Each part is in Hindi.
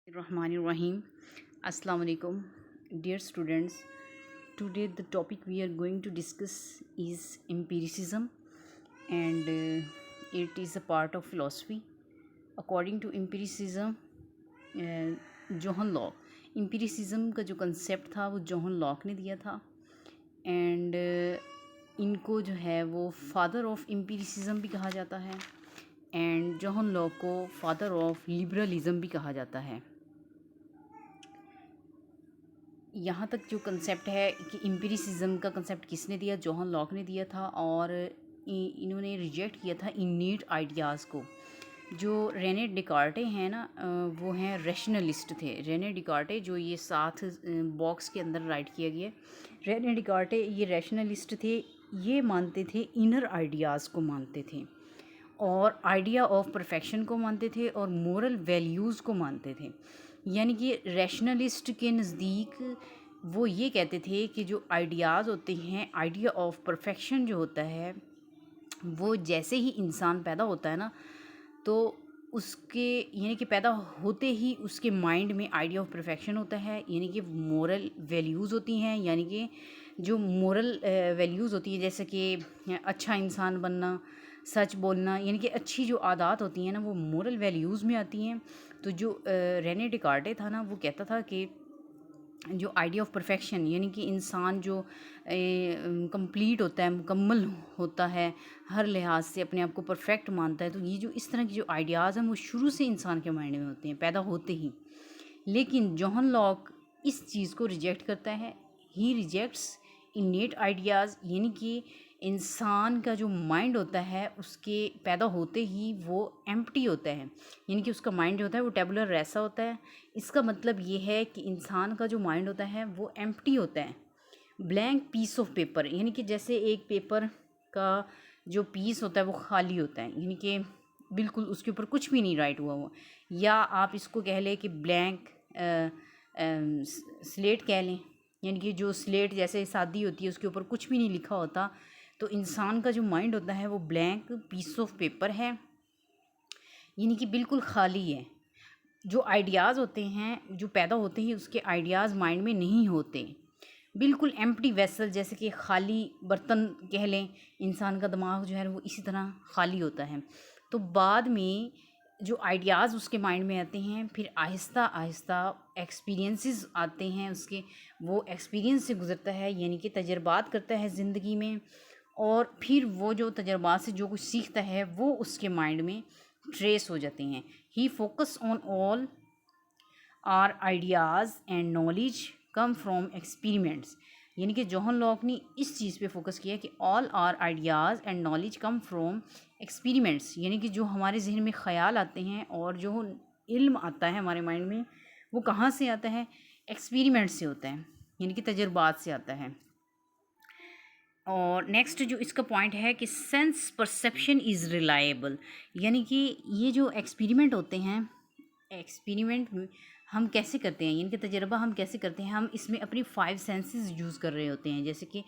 Rahim. Assalamu alaikum, dear students. Today the topic we are going to discuss is empiricism, and it is a part of philosophy. According to empiricism, John Locke, empiricism का जो कंसेप्ट था वो जॉन लॉक ने दिया था। एंड इनको जो है वो फादर ऑफ एम्पिरिसिज्म भी कहा जाता है, एंड जॉन लॉक को फादर ऑफ लिबरलिज्म भी कहा जाता है। यहाँ तक जो कंसेप्ट है कि एम्पिरिसिज्म का कंसेप्ट किसने दिया, जॉन लॉक ने दिया था, और इन्होंने रिजेक्ट किया था इनीट आइडियाज़ को। जो रेने डिकार्टे हैं ना, वो हैं रैशनलिस्ट थे। रेने डिकार्टे जो ये साथ बॉक्स के अंदर राइट किया गया, रेने डिकार्टे ये रैशनलिस्ट थे। ये मानते थे, इनर आइडियाज़ को मानते थे, और आइडिया ऑफ परफेक्शन को मानते थे, और मोरल वैल्यूज़ को मानते थे। यानी कि रैशनलिस्ट के नज़दीक वो ये कहते थे कि जो आइडियाज़ होते हैं, आइडिया ऑफ परफेक्शन जो होता है, वो जैसे ही इंसान पैदा होता है ना, तो उसके यानी कि पैदा होते ही उसके माइंड में आइडिया ऑफ परफेक्शन होता है, यानी कि मोरल वैल्यूज़ होती हैं। यानी कि जो मोरल वैल्यूज़ होती है, जैसे कि अच्छा इंसान बनना, सच बोलना, यानी कि अच्छी जो आदत होती हैं ना, वो मोरल वैल्यूज़ में आती हैं। तो जो रेने डिकार्टे था ना, वो कहता था कि जो आइडिया ऑफ परफेक्शन, यानी कि इंसान जो कंप्लीट होता है, मुकम्मल होता है, हर लिहाज से अपने आप को परफेक्ट मानता है, तो ये जो इस तरह की जो आइडियाज़ हैं वो शुरू से इंसान के माइंड में होते हैं, पैदा होते ही। लेकिन जॉन लॉक इस चीज़ को रिजेक्ट करता है। ही रिजेक्ट्स इनेट आइडियाज़, यानी कि इंसान का जो माइंड होता है उसके पैदा होते ही वो एम्प्टी होता है, यानी कि उसका माइंड जो होता है वो टेबुलर रैसा होता है। इसका मतलब ये है कि इंसान का जो माइंड होता है वो एम्प्टी होता है, ब्लैंक पीस ऑफ पेपर। यानी कि जैसे एक पेपर का जो पीस होता है वो खाली होता है, यानी कि बिल्कुल उसके ऊपर कुछ भी नहीं राइट हुआ। या आप इसको कह लें कि ब्लैंक स्लेट कह लें, यानी कि जो स्लेट जैसे सादी होती है उसके ऊपर कुछ भी नहीं लिखा होता। तो इंसान का जो माइंड होता है वो ब्लैंक पीस ऑफ पेपर है, यानी कि बिल्कुल खाली है। जो आइडियाज़ होते हैं जो पैदा होते हैं उसके आइडियाज़ माइंड में नहीं होते, बिल्कुल एम्प्टी वेसल, जैसे कि खाली बर्तन कह लें। इंसान का दिमाग जो है वो इसी तरह खाली होता है। तो बाद में जो आइडियाज़ उसके माइंड में आते हैं, फिर आहिस्ता आहिस्ता एक्सपीरियंसेस आते हैं उसके, वो एक्सपीरियंस से गुज़रता है, यानी कि तजर्बात करता है ज़िंदगी में, और फिर वो जो तजर्बात से जो कुछ सीखता है वो उसके माइंड में ट्रेस हो जाते हैं। He focus on all our ideas and knowledge come from experiments, यानी कि जॉन लॉक ने इस चीज़ पे फोकस किया कि all our ideas and knowledge come from experiments, यानी कि जो हमारे जहन में ख़याल आते हैं और जो इल्म आता है हमारे माइंड में, वो कहाँ से आता है? एक्सपेरिमेंट से होता है, यानी कि तजर्बात से आता है। और नेक्स्ट जो इसका पॉइंट है कि सेंस परसेप्शन इज़ रिलायबल, यानी कि ये जो एक्सपेरिमेंट होते हैं, एक्सपेरिमेंट हम कैसे करते हैं, यानी कि तजर्बा हम कैसे करते हैं, हम इसमें अपनी 5 सेंसेस यूज़ कर रहे होते हैं। जैसे कि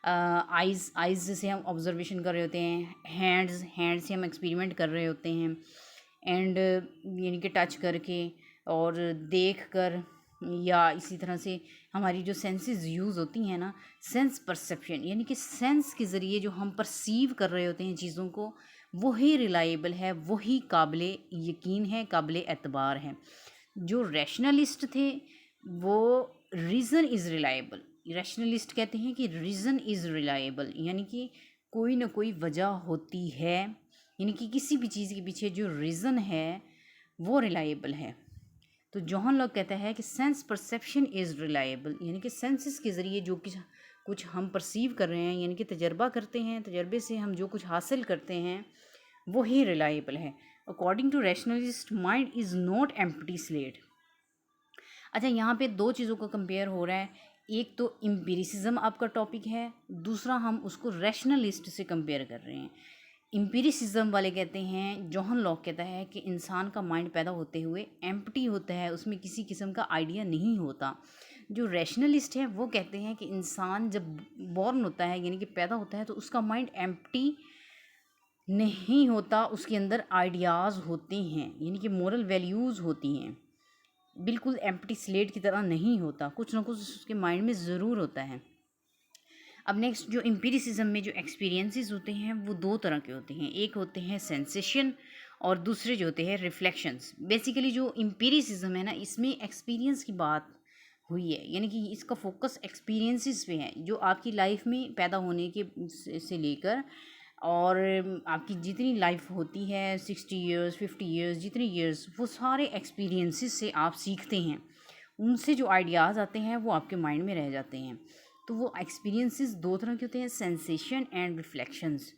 आइज़ से हम ऑब्जर्वेशन कर रहे होते हैं, हैंड से हम एक्सपेरिमेंट कर रहे होते हैं, एंड यानी कि टच करके और देख कर, या इसी तरह से हमारी जो सेंसेस यूज़ होती हैं ना, सेंस परसेप्शन, यानी कि सेंस के ज़रिए जो हम परसीव कर रहे होते हैं चीज़ों को, वही रिलायबल है, वही काबिल यकीन है, काबिल एतबार है। जो रैशनलिस्ट थे वो रीज़न इज़ रिलायबल, रैशनलिस्ट कहते हैं कि रीज़न इज़ रिलायबल, यानी कि कोई ना कोई वजह होती है, यानी कि किसी भी चीज़ के पीछे जो रीज़न है वो रिलायबल है। तो जॉन लॉक कहता है कि सेंस परसेप्शन इज़ रिलायबल, यानी कि सेंसेस के ज़रिए जो कुछ हम परसीव कर रहे हैं, यानी कि तजर्बा करते हैं, तजर्बे से हम जो कुछ हासिल करते हैं वो ही रिलायबल है। According to rationalist, mind is not empty slate. अच्छा, यहाँ पे दो चीज़ों का कंपेयर हो रहा है। एक तो एम्पिरिसिज्म आपका टॉपिक है, दूसरा हम उसको रैशनलिस्ट से कंपेयर कर रहे हैं। एम्पिरिसिज्म वाले कहते हैं, जॉन लॉक कहता है कि इंसान का माइंड पैदा होते हुए एम्प्टी होता है, उसमें किसी किस्म का आइडिया नहीं होता। जो रैशनलिस्ट है वो कहते हैं कि इंसान जब बॉर्न होता है, यानी कि पैदा होता है, तो उसका माइंड एम्प्टी नहीं होता, उसके अंदर आइडियाज़ होते हैं, यानी कि मोरल वैल्यूज़ होती हैं। बिल्कुल एम्प्टी स्लेट की तरह नहीं होता, कुछ ना कुछ उसके माइंड में ज़रूर होता है। अब नेक्स्ट जो एम्पिरिसिज्म में जो एक्सपीरियंसेस होते हैं वो दो तरह के होते हैं, एक होते हैं सेंसेशन और दूसरे जो होते हैं रिफ्लेक्शंस। बेसिकली जो एम्पिरिसिज्म है ना, इसमें एक्सपीरियंस की बात हुई है, यानी कि इसका फोकस एक्सपीरियंसेस पे है जो आपकी लाइफ में पैदा होने के से लेकर और आपकी जितनी लाइफ होती है 60 ईयर्स 50 ईयर्स जितनी ईयर्स, वो सारे एक्सपीरियंसेस से आप सीखते हैं, उनसे जो आइडियाज़ आते हैं वो आपके माइंड में रह जाते हैं। तो वो एक्सपीरियंसेस दो तरह के होते हैं, सेंसेशन एंड रिफ्लेक्शंस।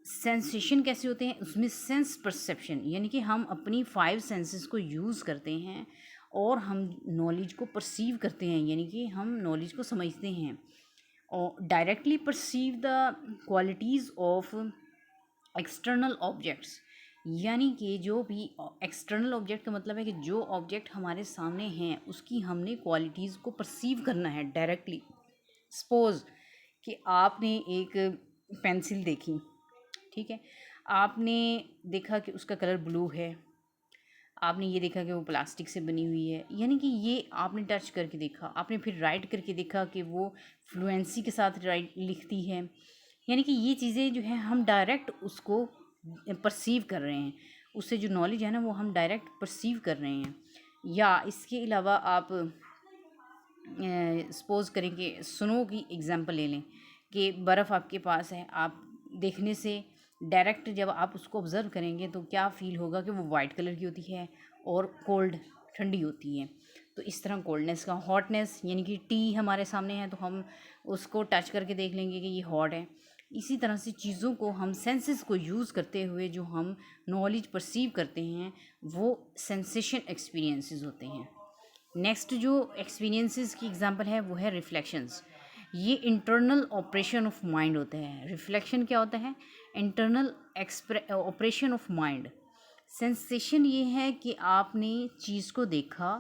सेंसेशन कैसे होते हैं, उसमें सेंस परसेप्शन, यानी कि हम अपनी 5 सेंसेस को यूज़ करते हैं और हम नॉलेज को परसीव करते हैं, यानी कि हम नॉलेज को समझते हैं और directly perceive the qualities of external objects. यानी कि जो भी एक्सटर्नल ऑब्जेक्ट का मतलब है कि जो ऑब्जेक्ट हमारे सामने हैं उसकी हमने क्वालिटीज़ को परसीव करना है डायरेक्टली। सपोज़ कि आपने एक पेंसिल देखी, ठीक है, आपने देखा कि उसका कलर ब्लू है, आपने ये देखा कि वो प्लास्टिक से बनी हुई है, यानी कि ये आपने टच करके देखा, आपने फिर राइट करके देखा कि वो फ्लुएंसी के साथ राइट लिखती है, यानी कि ये चीज़ें जो है हम डायरेक्ट उसको परसीव कर रहे हैं, उससे जो नॉलेज है ना वो हम डायरेक्ट परसीव कर रहे हैं। या इसके अलावा आप सपोज़ करें कि स्नो की एग्ज़ाम्पल ले लें कि बर्फ़ आपके पास है, आप देखने से डायरेक्ट जब आप उसको ऑब्ज़र्व करेंगे तो क्या फ़ील होगा कि वो वाइट कलर की होती है और कोल्ड ठंडी होती है। तो इस तरह कोल्डनेस का हॉटनेस, यानी कि टी हमारे सामने है तो हम उसको टच करके देख लेंगे कि ये हॉट है। इसी तरह से चीज़ों को हम सेंसेस को यूज़ करते हुए जो हम नॉलेज परसीव करते हैं वो सेंसेशन एक्सपीरियंसेस होते हैं। नेक्स्ट जो एक्सपीरियंसेस की एग्जांपल है वो है रिफ्लेक्शंस। ये इंटरनल ऑपरेशन ऑफ माइंड होते हैं। रिफ्लेक्शन क्या होता है, internal operation of mind. Sensation ये है कि आपने चीज़ को देखा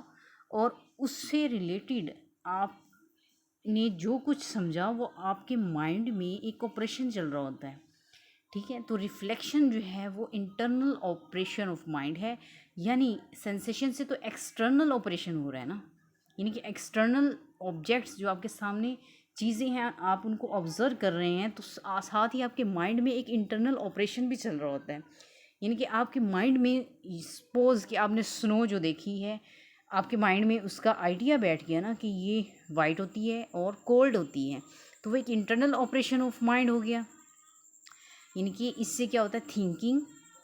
और उससे रिलेटेड आपने जो कुछ समझा वो आपके माइंड में एक ऑपरेशन चल रहा होता है, ठीक है। तो रिफ्लेक्शन जो है वो इंटरनल ऑपरेशन ऑफ माइंड है, यानी सेंसेशन से तो एक्सटर्नल ऑपरेशन हो रहा है ना, यानी कि एक्सटर्नल ऑब्जेक्ट्स जो आपके सामने चीज़ें हैं आप उनको ऑब्ज़र्व कर रहे हैं, तो साथ ही आपके माइंड में एक इंटरनल ऑपरेशन भी चल रहा होता है। यानी कि आपके माइंड में सपोज़ कि आपने स्नो जो देखी है, आपके माइंड में उसका आइडिया बैठ गया ना कि ये वाइट होती है और कोल्ड होती है, तो वो एक इंटरनल ऑपरेशन ऑफ माइंड हो गया। यानी कि इससे क्या होता है, थिंकिंग,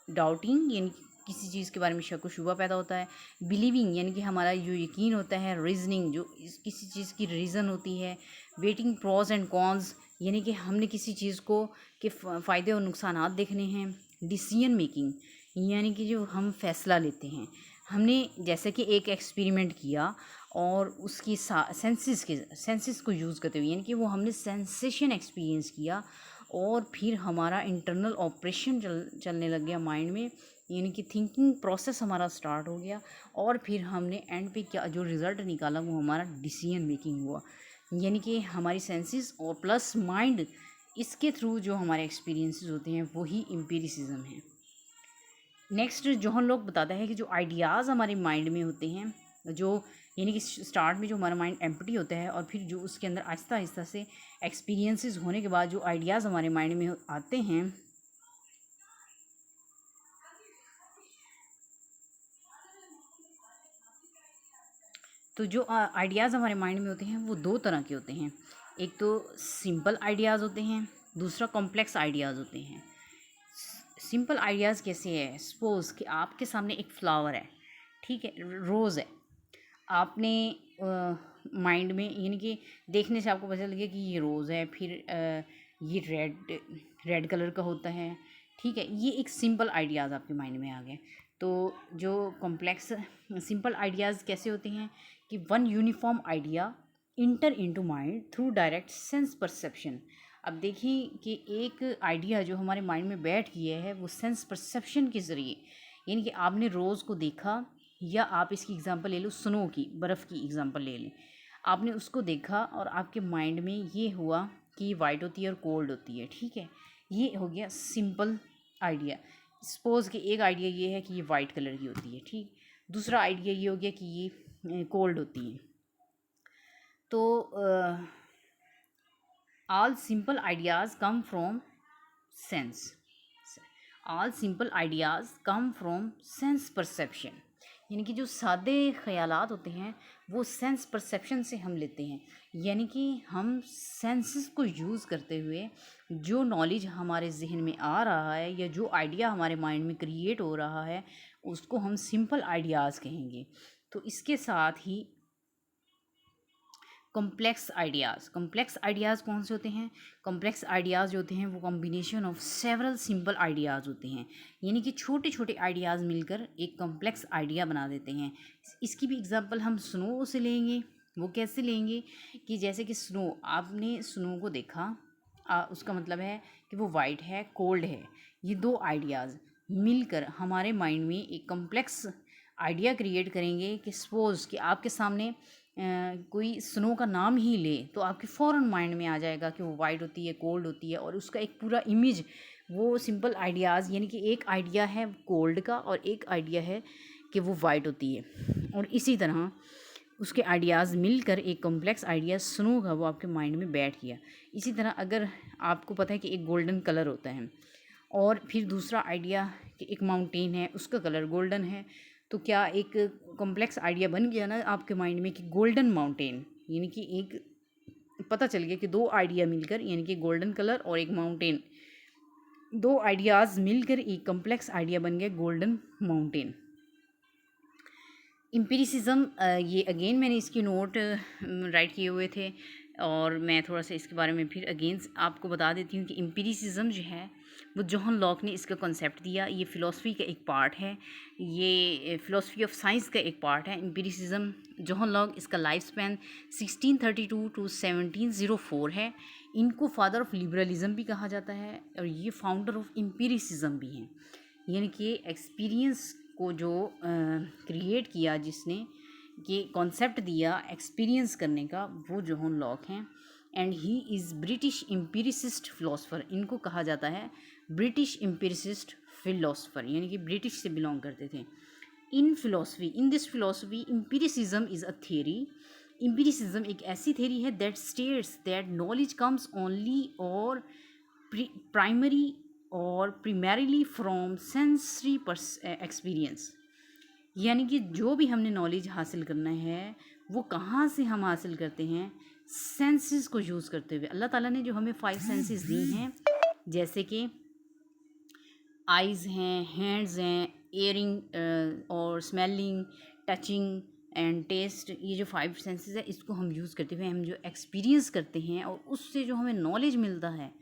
डाउटिंग, यानी कि किसी चीज़ के बारे में शक व शुबा पैदा होता है। बिलीविंग, यानी कि हमारा जो यकीन होता है। रीजनिंग, जो किसी चीज़ की रीज़न होती है। वेटिंग, प्रॉज एंड कॉन्स, यानी कि हमने किसी चीज़ को के फ़ायदे और नुकसानात देखने हैं। डिसीजन मेकिंग, यानी कि जो हम फैसला लेते हैं, हमने जैसे कि एक एक्सपेरिमेंट किया और उसकी सेंसेस को यूज़ करते हुए, यानी कि वो हमने सेंसेशन एक्सपीरियंस किया और फिर हमारा इंटरनल ऑपरेशन चलने लग गया माइंड में, यानी कि थिंकिंग प्रोसेस हमारा स्टार्ट हो गया और फिर हमने एंड पे क्या जो रिज़ल्ट निकाला वो हमारा डिसीजन मेकिंग हुआ। यानी कि हमारी सेंसेस और प्लस माइंड, इसके थ्रू जो हमारे एक्सपीरियंसेस होते हैं वही एम्पिरिसिज्म है। नेक्स्ट जो हम लोग बताता है कि जो आइडियाज़ हमारे माइंड में होते हैं, जो यानी कि स्टार्ट में जो हमारा माइंड एम्प्टी होता है और फिर जो उसके अंदर आहिस्ता आहिस्ता से एक्सपीरियंसेस होने के बाद जो आइडियाज़ हमारे माइंड में आते हैं, तो जो आइडियाज़ हमारे माइंड में होते हैं वो दो तरह के होते हैं। एक तो सिंपल आइडियाज़ होते हैं, दूसरा कॉम्प्लेक्स आइडियाज़ होते हैं। सिंपल आइडियाज़ कैसे है, सपोज़ कि आपके सामने एक फ्लावर है, ठीक है, रोज़ है। आपने माइंड में, यानी कि देखने से आपको पता चल गया कि ये रोज़ है, फिर ये रेड कलर का होता है, ठीक है। ये एक सिंपल आइडियाज़ आपके माइंड में आ गए। तो जो कॉम्प्लेक्स सिंपल आइडियाज़ कैसे होते हैं कि one uniform idea inter into mind through direct sense perception. अब देखिए कि एक आइडिया जो हमारे माइंड में बैठ गया है वो सेंस परसेप्शन के ज़रिए, यानी कि आपने रोज़ को देखा, या आप इसकी एग्ज़ाम्पल ले लो स्नो की, बर्फ़ की एग्ज़ाम्पल ले लें। आपने उसको देखा और आपके माइंड में ये हुआ कि ये वाइट होती है और कोल्ड होती है, ठीक है। ये हो गया सिंपल आइडिया। सपोज़ कि एक आइडिया ये है कि ये वाइट कलर की होती है, ठीक। दूसरा आइडिया ये हो गया कि ये कोल्ड होती हैं। तो all simple ideas come from sense. All simple ideas come from sense perception. यानी कि जो सादे ख्यालात होते हैं वो सेंस परसेप्शन से हम लेते हैं, यानी कि हम सेंसेस को यूज़ करते हुए जो नॉलेज हमारे जहन में आ रहा है या जो आइडिया हमारे माइंड में क्रिएट हो रहा है उसको हम सिंपल आइडियाज़ कहेंगे। तो इसके साथ ही कॉम्प्लेक्स आइडियाज़ कौन से होते हैं? कॉम्प्लेक्स आइडियाज़ जो होते हैं वो combination of several simple ideas होते हैं, यानी कि छोटे छोटे आइडियाज़ मिलकर एक कॉम्प्लेक्स आइडिया बना देते हैं। इसकी भी एग्जांपल हम स्नो से लेंगे। वो कैसे लेंगे कि जैसे कि स्नो, आपने स्नो को देखा, उसका मतलब है कि वो वाइट है, कोल्ड है। ये दो आइडियाज़ मिलकर हमारे माइंड में एक कॉम्प्लेक्स आइडिया क्रिएट करेंगे कि सपोज़ कि आपके सामने कोई स्नो का नाम ही ले तो आपके फ़ौरन माइंड में आ जाएगा कि वो वाइट होती है, कोल्ड होती है, और उसका एक पूरा इमेज, वो सिंपल आइडियाज़, यानी कि एक आइडिया है कोल्ड का और एक आइडिया है कि वो वाइट होती है, और इसी तरह उसके आइडियाज़ मिलकर एक कॉम्प्लेक्स आइडिया स्नो का वो आपके माइंड में बैठ गया। इसी तरह अगर आपको पता है कि एक गोल्डन कलर होता है और फिर दूसरा आइडिया कि एक माउंटेन है उसका कलर गोल्डन है, तो क्या एक कॉम्प्लेक्स आइडिया बन गया ना आपके माइंड में कि गोल्डन माउंटेन, यानी कि एक पता चल गया कि दो आइडिया मिलकर, यानी कि गोल्डन कलर और एक माउंटेन, दो आइडियाज़ मिलकर एक कॉम्प्लेक्स आइडिया बन गया गोल्डन माउंटेन। एम्पिरिसिज्म, ये अगेन मैंने इसकी नोट राइट किए हुए थे और मैं थोड़ा सा इसके बारे में फिर अगेन आपको बता देती हूँ कि एम्पिरिसिज्म जो है वो जॉन लॉक ने इसका कॉन्सेप्ट दिया। ये फ़िलासफ़ी का एक पार्ट है, ये फ़िलासफ़ी ऑफ साइंस का एक पार्ट है एम्पिरिसिज्म। जॉन लॉक, इसका लाइफ स्पैन 1632 टू 1704 है। इनको फादर ऑफ लिबरलिज्म भी कहा जाता है और ये फाउंडर ऑफ एम्पिरिसिज्म भी हैं, यानी कि एक्सपीरियंस को जो क्रिएट किया, जिसने ये कॉन्सेप्ट दिया एक्सपीरियंस करने का, वो जॉन लॉक हैं। And he is British empiricist philosopher, इनको कहा जाता है ब्रिटिश एम्पिरिसिस्ट फ़िलासफ़र, यानी कि ब्रिटिश से बिलोंग करते थे। In this philosophy empiricism is a theory. Empiricism एक ऐसी थियरी है that states that knowledge comes only और प्राइमरी और primarily फ्रॉम सेंसरी एक्सपीरियंस, यानी कि जो भी हमने नॉलेज हासिल करना है वो कहाँ से हम हासिल करते हैं? सेंसेस को यूज़ करते हुए। अल्लाह ताला ने जो हमें 5 सेंसेस दी हैं, जैसे कि आइज़ हैं, हैंड्स हैं, एयरिंग और स्मेलिंग, टचिंग एंड टेस्ट, ये जो 5 सेंसेस है इसको हम यूज़ करते हुए हम जो एक्सपीरियंस करते हैं और उससे जो हमें नॉलेज मिलता है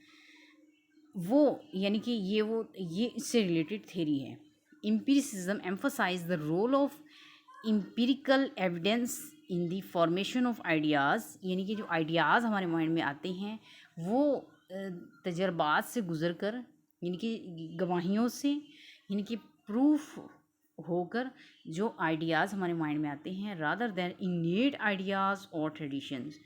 वो, यानी कि ये इससे रिलेटेड थ्योरी है। Empiricism emphasise the role of empirical evidence in the formation of ideas, यानी कि जो आइडियाज़ हमारे माइंड में आते हैं वो तजर्बात से गुज़र कर, यानी कि गवाहियों से, यानी कि प्रूफ होकर जो आइडियाज़ हमारे माइंड में आते हैं, रादर दैन इनेट आइडियाज़ और ट्रेडिशंस,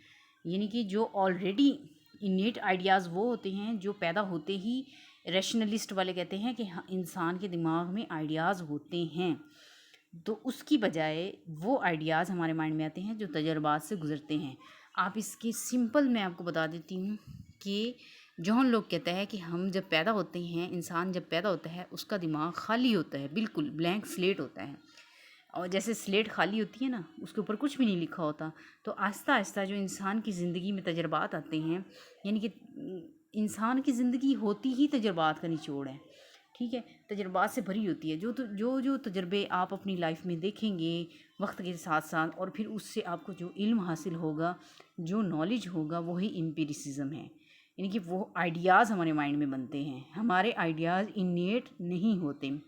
यानी कि जो ऑलरेडी इनेट आइडियाज़ वो होते हैं जो पैदा होते ही, रैशनलिस्ट वाले कहते हैं कि हाँ, इंसान के दिमाग में आइडियाज़ होते हैं, तो उसकी बजाय वो आइडियाज़ हमारे माइंड में आते हैं जो तजर्बात से गुज़रते हैं। आप इसके सिंपल मैं आपको बता देती हूँ कि जॉन लोग कहता है कि हम जब पैदा होते हैं, इंसान जब पैदा होता है उसका दिमाग खाली होता है, बिल्कुल ब्लैंक स्लेट होता है, और जैसे स्लेट खाली होती है ना, उसके ऊपर कुछ भी नहीं लिखा होता। तो आहिस्ता आहिस्ता जो इंसान की ज़िंदगी में तजर्बात आते हैं, यानी कि इंसान की ज़िंदगी होती ही तजर्बात का निचोड़ है, ठीक है, तजर्बात से भरी होती है। जो तजर्बे आप अपनी लाइफ में देखेंगे वक्त के साथ साथ, और फिर उससे आपको जो इल्म हासिल होगा, जो नॉलेज होगा, वही एम्पिरिसिज्म है, यानी कि वो आइडियाज़ हमारे माइंड में बनते हैं, हमारे आइडियाज़ इनेट नहीं होते।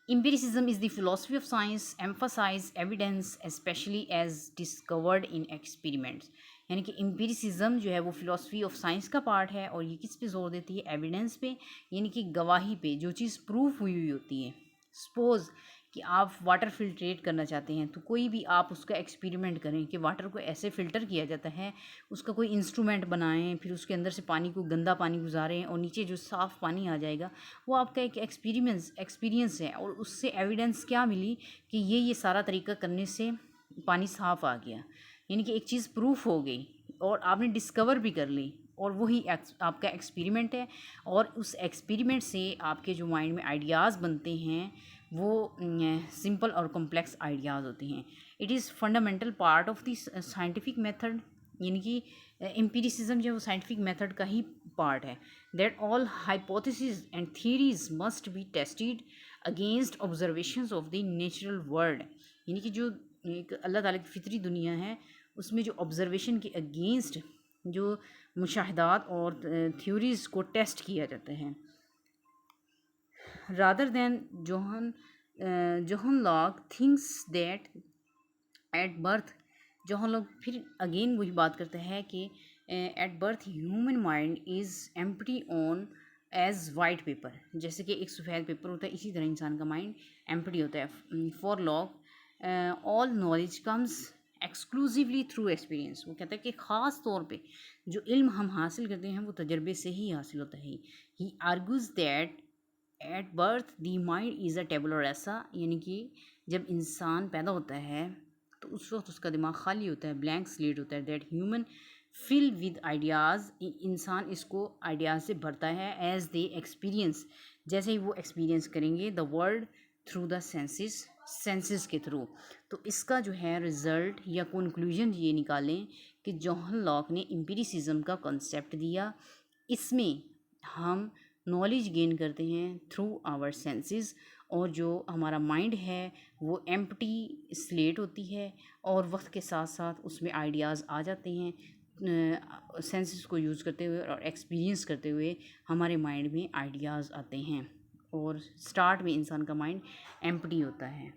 Empiricism is the philosophy of science, emphasize evidence especially as discovered in experiments, यानी कि एम्पिरिसिज्म जो है वो फिलोसफी ऑफ साइंस का पार्ट है और ये किस पे जोर देती है? एविडेंस पे, यानी कि गवाही पे, जो चीज़ प्रूफ हुई हुई होती है। सपोज़ कि आप वाटर फ़िल्ट्रेट करना चाहते हैं, तो कोई भी आप उसका एक्सपेरिमेंट करें कि वाटर को ऐसे फ़िल्टर किया जाता है, उसका कोई इंस्ट्रूमेंट बनाएं, फिर उसके अंदर से पानी को, गंदा पानी गुजारें और नीचे जो साफ़ पानी आ जाएगा वो आपका एक एक्सपीरियंस है। और उससे एविडेंस क्या मिली कि ये सारा तरीका करने से पानी साफ़ आ गया, यानी कि एक चीज़ प्रूफ हो गई और आपने डिस्कवर भी कर ली, और वही आपका एक्सपेरिमेंट है। और उस एक्सपेरिमेंट से आपके जो माइंड में आइडियाज़ बनते हैं वो सिंपल और कॉम्प्लेक्स आइडियाज़ होते हैं। It is fundamental part of this scientific method, यानी कि एम्पिरिसिज्म जो साइंटिफिक मेथड का ही पार्ट है। That all hypothesis and theories must be tested against observations of the natural world, यानी कि जो एक अल्लाह ताला की फितरी दुनिया है उसमें जो ऑब्जर्वेशन के अगेंस्ट जो मुशाहदात और थ्योरीज़ को टेस्ट किया जाता है। Rather than John Locke thinks that at birth, जहाँ लोग फिर अगेन वही बात करते हैं कि at birth human mind is empty on as white paper, जैसे कि एक सफ़ेद पेपर होता है इसी तरह इंसान का माइंड एम्प्टी होता है। For lock all knowledge comes exclusively through experience, वो कहता है कि ख़ास तौर पे जो इल्म हम हासिल करते हैं वो तजर्बे से ही हासिल होता है। He argues that at birth the mind is a tabula ऐसा, यानी कि जब इंसान पैदा होता है तो उस वक्त उसका दिमाग खाली होता है, ब्लैंक स्लेट होता है। That human fill with ideas, इंसान इसको आइडियाज़ से भरता है एज दे एक्सपीरियंस, जैसे ही वो एक्सपीरियंस करेंगे the world through the senses के थ्रू। तो इसका जो है रिज़ल्ट या कंक्लूजन ये निकालें कि जॉन लॉक ने एम्पिरिसिज्म का कॉन्सेप्ट दिया, इसमें हम नॉलेज गेन करते हैं थ्रू आवर सेंसेस, और जो हमारा माइंड है वो एम्प्टी स्लेट होती है और वक्त के साथ साथ उसमें आइडियाज़ आ जाते हैं। सेंसेस को यूज़ करते हुए और एक्सपीरियंस करते हुए हमारे माइंड में आइडियाज़ आते हैं, और स्टार्ट में इंसान का माइंड एम्प्टी होता है।